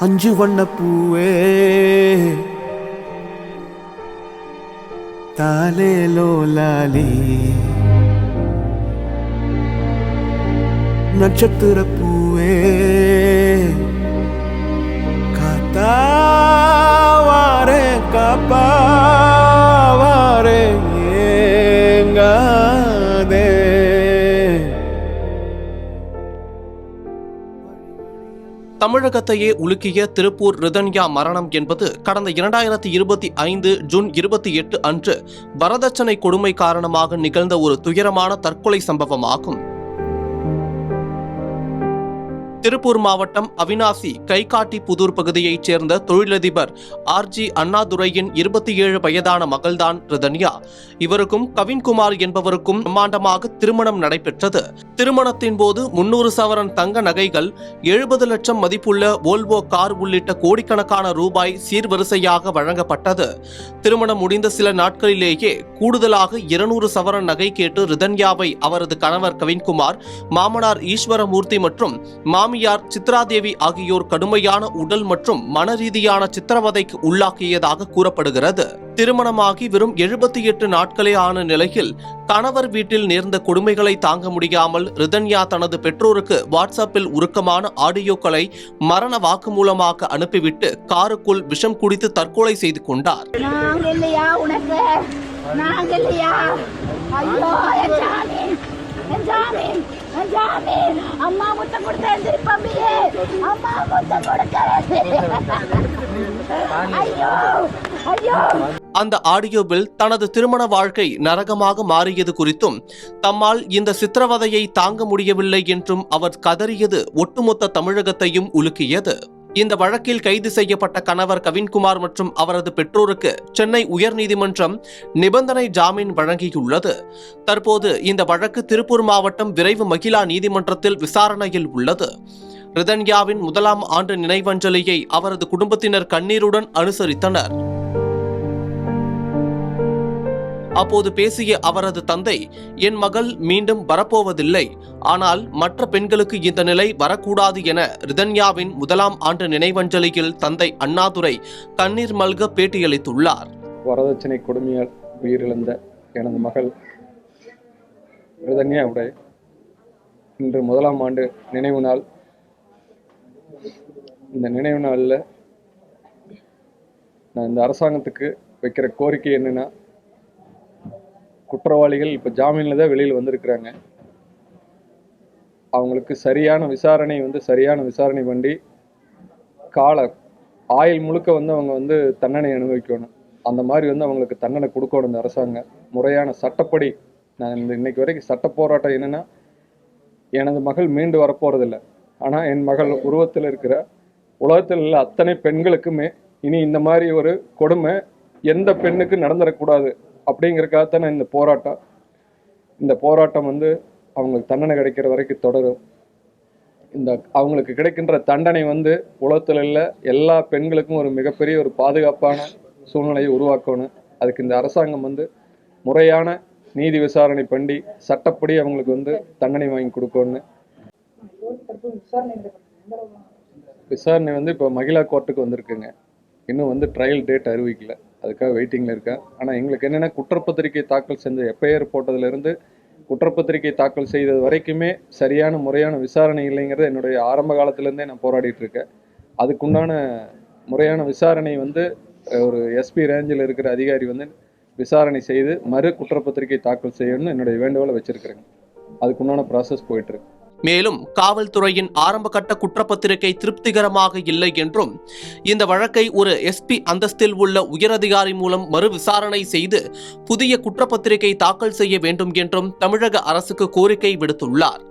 அஞ்சு வண்ண பூவே தாலேலோ லாலி நட்சத்திர பூவே காத்தாவாரே காப்பாவாரே ஏங்காதே. தமிழகத்தையே உலுக்கிய திருப்பூர் ரிதன்யா மரணம் என்பது கடந்த 2025 ஜூன் 28 அன்று வரதட்சணை கொடுமை காரணமாக நிகழ்ந்த ஒரு துயரமான தற்கொலை சம்பவமாகும். திருப்பூர் மாவட்டம் அவினாசி கைகாட்டி புதூர் பகுதியைச் சேர்ந்த தொழிலதிபர் ஆர்ஜி அண்ணாதுரையின் 27 வயதான மகள்தான் ரிதன்யா. இவருக்கும் கவின்குமார் என்பவருக்கும் பிரம்மாண்டமாக திருமணம் நடைபெற்றது. திருமணத்தின் போது 300 சவரன் தங்க நகைகள், 70 லட்சம் மதிப்புள்ள வோல்வோ கார் உள்ளிட்ட கோடிக்கணக்கான ரூபாய் சீர்வரிசையாக வழங்கப்பட்டது. திருமணம் முடிந்த சில நாட்களிலேயே கூடுதலாக 200 சவரன் நகை கேட்டு ரிதன்யாவை அவரது கணவர் கவின்குமார், மாமனார் ஈஸ்வரமூர்த்தி மற்றும் மாமியார் சித்ராதேவி ஆகியோர் கடுமையான உடல் மற்றும் மனரீதியான சித்திரவதைக்கு உள்ளாக்கியதாக கூறப்படுகிறது. திருமணமாகி வெறும் 78 நாட்களே ஆன நிலையில் கணவர் வீட்டில் நேர்ந்த கொடுமைகளை தாங்க முடியாமல் ரிதன்யா தனது பெற்றோருக்கு வாட்ஸ்அப்பில் உருக்கமான ஆடியோக்களை மரண வாக்குமூலமாக அனுப்பிவிட்டு காருக்குள் விஷம் குடித்து தற்கொலை செய்து கொண்டார். அந்த ஆடியோவில் தனது திருமண வாழ்க்கை நரகமாக மாறியது குறித்தும், தம்மால் இந்த சித்திரவதையை தாங்க முடியவில்லை என்றும் அவர் கதறியது ஒட்டுமொத்த தமிழகத்தையும் உலுக்கியது. இந்த வழக்கில் கைது செய்யப்பட்ட கணவர் கவின்குமார் மற்றும் அவரது பெற்றோருக்கு சென்னை உயர்நீதிமன்றம் நிபந்தனை ஜாமீன் வழங்கியுள்ளது. தற்போது இந்த வழக்கு திருப்பூர் மாவட்டம் விரைவு மகிழா நீதிமன்றத்தில் விசாரணையில் உள்ளது. ரிதன்யாவின் 1ஆம் ஆண்டு நினைவஞ்சலியை அவரது குடும்பத்தினர் கண்ணீருடன் அனுசரித்தனர். அப்போது பேசிய அவரது தந்தை, என் மகள் மீண்டும் வரப்போவதில்லை, ஆனால் மற்ற பெண்களுக்கு இந்த நிலை வரக்கூடாது என ரிதன்யாவின் 1ஆம் ஆண்டு நினைவஞ்சலியில் தந்தை அண்ணாதுரை கண்ணீர் மல்க பேட்டியளித்துள்ளார். வரதட்சணை கொடுமையால் உயிரிழந்த எனது மகள் ரிதன்யாவுடைய இன்று 1ஆம் ஆண்டு நினைவு நாள். இந்த நினைவு நாளில் நான் இந்த அரசாங்கத்துக்கு வைக்கிற கோரிக்கை என்னன்னா, குற்றவாளிகள் இப்போ ஜாமீனில் தான் வெளியில் வந்திருக்கிறாங்க. அவங்களுக்கு சரியான விசாரணை பண்ணி ஆயுள் முழுக்க அவங்க தண்டனை அனுபவிக்கணும். அந்த மாதிரி அவங்களுக்கு தண்டனை கொடுக்கணும் இந்த அரசாங்கம். முறையான சட்டப்படி நான் இன்னைக்கு வரைக்கும் சட்ட போராட்டம் என்னென்னா, எனது மகள் மீண்டு வரப்போகிறதில்லை, ஆனால் என் மகள் உருவத்தில் இருக்கிற உலகத்தில் உள்ள அத்தனை பெண்களுக்குமே இனி இந்த மாதிரி ஒரு கொடுமை எந்த பெண்ணுக்கு நடந்துடக்கூடாது அப்படிங்கிறக்காகத்தான் இந்த போராட்டம் அவங்களுக்கு தண்டனை கிடைக்கிற வரைக்கும் தொடரும். அவங்களுக்கு கிடைக்கின்ற தண்டனை உலகத்தில் உள்ள எல்லா பெண்களுக்கும் ஒரு மிகப்பெரிய ஒரு பாதுகாப்பான சூழ்நிலையை உருவாக்கணும். அதுக்கு இந்த அரசாங்கம் முறையான நீதி விசாரணை பண்ணி சட்டப்படி அவங்களுக்கு தண்டனை வாங்கி கொடுக்கணும். விசாரணை இப்போ மகிழா கோர்ட்டுக்கு வந்திருக்குங்க. இன்னும் ட்ரையல் டேட் அறிவிக்கல, அதுக்காக வெயிட்டிங்கில் இருக்கேன். ஆனால் எங்களுக்கு என்னென்னா, குற்றப்பத்திரிகை தாக்கல் செஞ்ச எஃப்ஐஆர் போட்டதுலேருந்து குற்றப்பத்திரிகை தாக்கல் செய்தது வரைக்குமே சரியான முறையான விசாரணை இல்லைங்கிறது என்னுடைய ஆரம்ப காலத்திலேருந்தே நான் போராடிட்டு இருக்கேன். அதுக்குண்டான முறையான விசாரணை ஒரு எஸ்பி ரேஞ்சில் இருக்கிற அதிகாரி விசாரணை செய்து மறு குற்றப்பத்திரிகை தாக்கல் செய்யணும்னு என்னுடைய வேண்டுகோளை வச்சிருக்கிறேங்க. அதுக்குண்டான ப்ராசஸ் போயிட்டு இருக்கு. மேலும் காவல்துறையின் ஆரம்பகட்ட குற்றப்பத்திரிகை திருப்திகரமாக இல்லை என்றும், இந்த வழக்கை ஒரு எஸ்பி அந்தஸ்தில் உள்ள உயரதிகாரி மூலம் மறு விசாரணை செய்து புதிய குற்றப்பத்திரிகை தாக்கல் செய்ய வேண்டும் என்றும் தமிழக அரசுக்கு கோரிக்கை விடுத்துள்ளார்.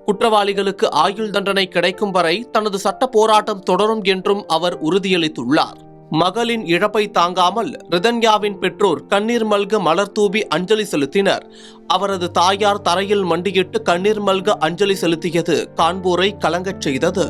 குற்றவாளிகளுக்கு ஆயுள் தண்டனை கிடைக்கும் வரை தனது சட்ட போராட்டம் தொடரும் என்றும் அவர் உறுதியளித்துள்ளார். மகளின் இழப்பை தாங்காமல் ரிதன்யாவின் பெற்றோர் கண்ணீர் மல்க மலர் தூவி அஞ்சலி செலுத்தினர். அவரது தாயார் தரையில் மண்டியிட்டு கண்ணீர் மல்க அஞ்சலி செலுத்தியது காண்போரை கலங்கச் செய்தது.